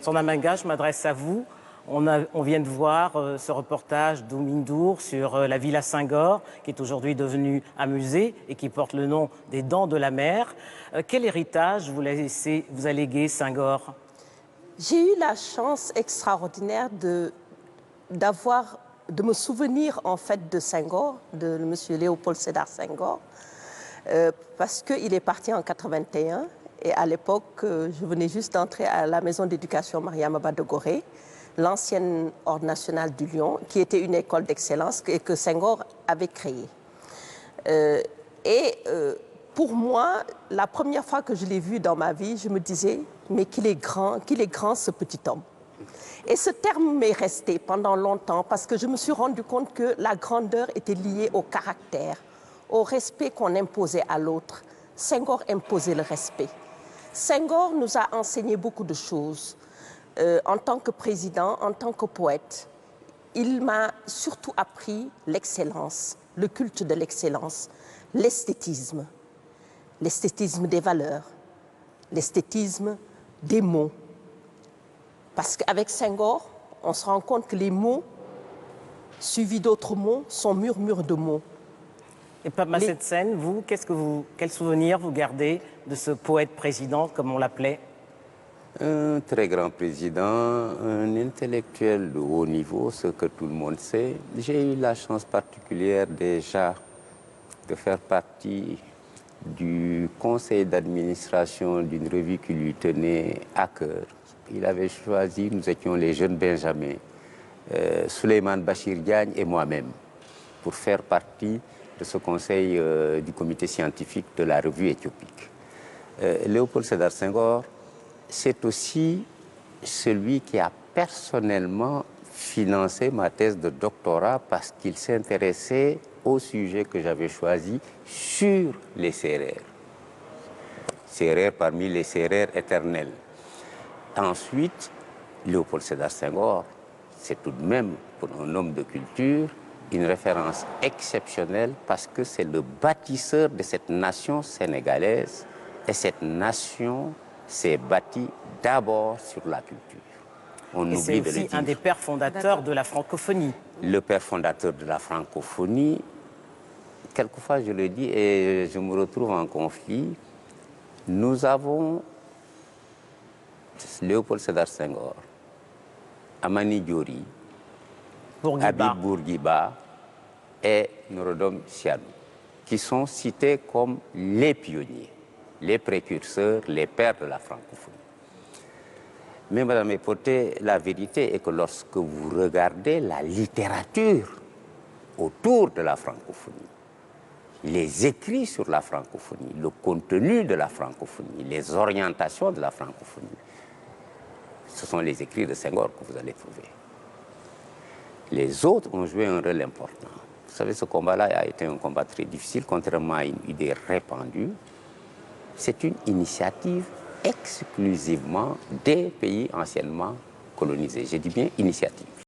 Son Manga, je m'adresse à vous. On vient de voir ce reportage d'Oumindour sur la Villa Senghor, qui est aujourd'hui devenue un musée et qui porte le nom des Dents de la Mer. Quel héritage vous a légué Senghor? J'ai eu la chance extraordinaire de me souvenir en fait de Senghor, de M. Léopold Sédar Senghor, parce qu'il est parti en 81 et à l'époque, je venais juste d'entrer à la maison d'éducation Mariama Ba de Gorée, l'ancienne Ordre national du Lion, qui était une école d'excellence et que Senghor avait créée. Pour moi, la première fois que je l'ai vu dans ma vie, je me disais, mais qu'il est grand ce petit homme. Et ce terme m'est resté pendant longtemps parce que je me suis rendu compte que la grandeur était liée au caractère, au respect qu'on imposait à l'autre. Senghor imposait le respect. Senghor nous a enseigné beaucoup de choses. En tant que président, en tant que poète, il m'a surtout appris l'excellence, le culte de l'excellence, l'esthétisme des valeurs, l'esthétisme des mots. Parce qu'avec Senghor, on se rend compte que les mots, suivis d'autres mots, sont murmures de mots. Et Pape Massed Sen, vous, quel souvenir vous gardez de ce poète président, comme on l'appelait? Un très grand président, un intellectuel de haut niveau, ce que tout le monde sait. J'ai eu la chance particulière déjà de faire partie du conseil d'administration d'une revue qui lui tenait à cœur. Il avait choisi, nous étions les jeunes Benjamins, Souleymane Bachir Diagne et moi-même, pour faire partie de ce conseil du comité scientifique de la revue éthiopique. Léopold Sédar Senghor, c'est aussi celui qui a personnellement financé ma thèse de doctorat parce qu'il s'intéressait au sujet que j'avais choisi sur les Sérères. Sérères parmi les Sérères éternels. Ensuite, Léopold Sédar Senghor, c'est tout de même, pour un homme de culture, une référence exceptionnelle parce que c'est le bâtisseur de cette nation sénégalaise. Et cette nation s'est bâtie d'abord sur la culture. On Et c'est aussi un des pères fondateurs de la francophonie. Le père fondateur de la francophonie, quelquefois je le dis et je me retrouve en conflit, nous avons Léopold Sédar Senghor, Amani Diori, Habib Bourguiba et Norodom Sianou, qui sont cités comme les pionniers, les précurseurs, les pères de la francophonie. Mais Madame Epoté, la vérité est que lorsque vous regardez la littérature autour de la francophonie, les écrits sur la francophonie, le contenu de la francophonie, les orientations de la francophonie, ce sont les écrits de Senghor que vous allez trouver. Les autres ont joué un rôle important. Vous savez, ce combat-là a été un combat très difficile, contrairement à une idée répandue. C'est une initiative exclusivement des pays anciennement colonisés. Je dis bien initiative.